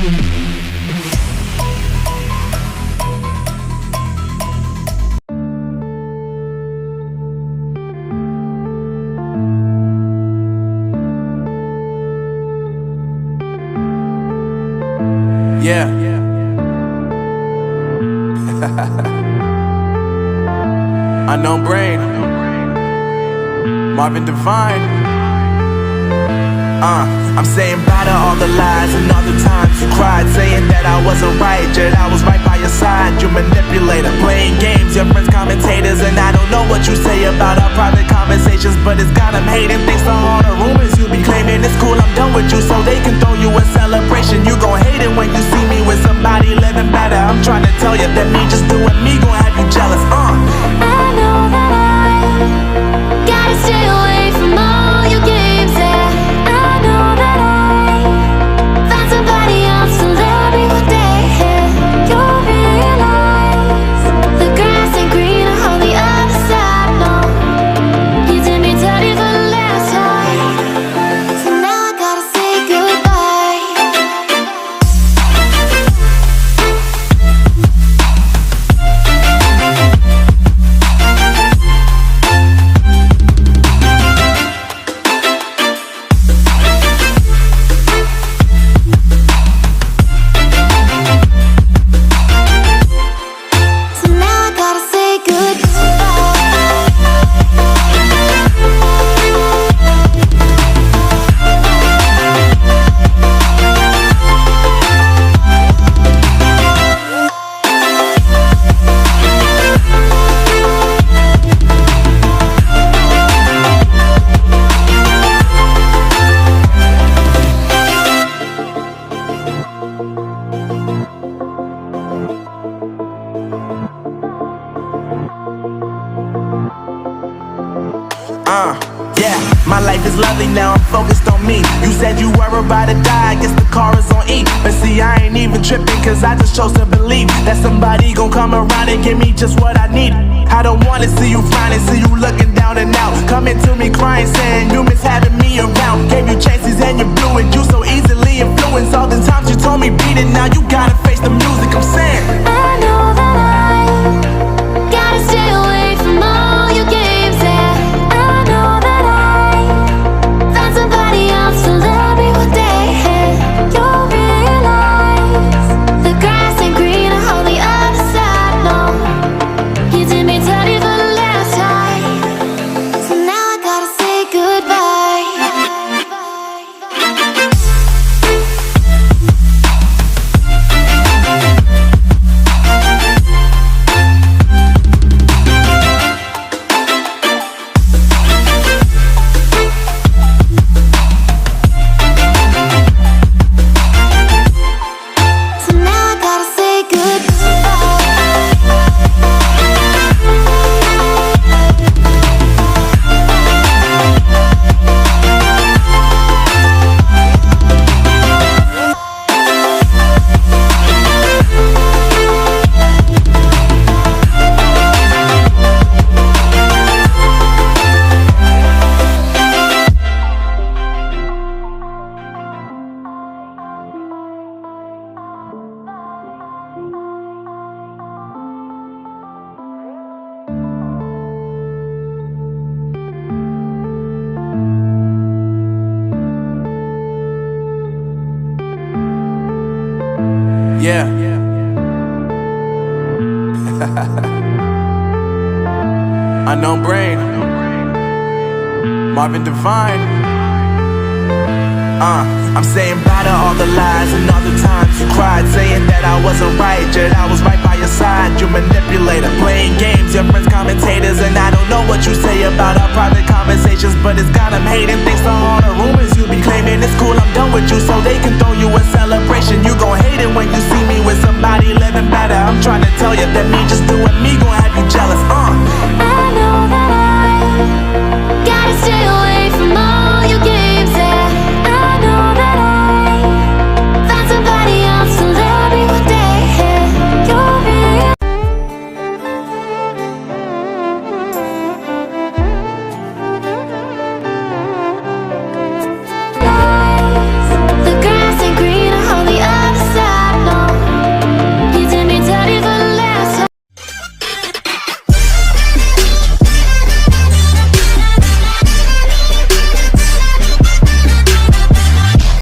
Yeah. Unknown Brain, Marvin Devine. I'm saying bye to all the lies and all the times you cried, saying that I wasn't right, yet I was right by your side. You manipulator, playing games, your friends commentators, and I don't know what you say about our private conversations, but it's got them hating. Thanks to all the rumors you be claiming. It's cool, I'm done with you, so they can throw you a celebration. You gon' hate it when you see me with somebody living better. I'm trying to tell you that me just doing me gon' have you jealous. I know that I gotta stay away from all your games, yeah. I know that I found somebody else to love me one day, yeah. You'll realize the grass ain't greener on the other side, no. You did me dirty for the last time, so now I gotta say goodbye. So now I gotta say Yeah, my life is lovely now, I'm focused on me. You said you were about to die, I guess the car is on E. But see, I ain't even tripping, cause I just chose to believe that somebody gon' come around and give me just what I need. I don't wanna see you frowning, see you looking down and out, coming to me crying, saying you miss having me around. Gave you chances and you blew it, you so easily influenced. All the times you told me beat it, now you gotta face the music. I'm saying I know that I gotta stay away from all your games, yeah. I know that I found somebody else to love me one day, yeah. You'll realize the grass ain't greener on the other side, no. You did me dirty for the last time, so now I gotta say goodbye. So now I gotta say yeah. Unknown Brain, Marvin Devine. I'm saying bye to all the lies and all the times you cried, saying that I wasn't right, yet I was right by your side. You manipulator, playing games, your friends commentators, and I don't know what you say about our private conversations, but it's got them hating. Thanks to all the rumors you be claiming. It's cool, I'm done with you, so they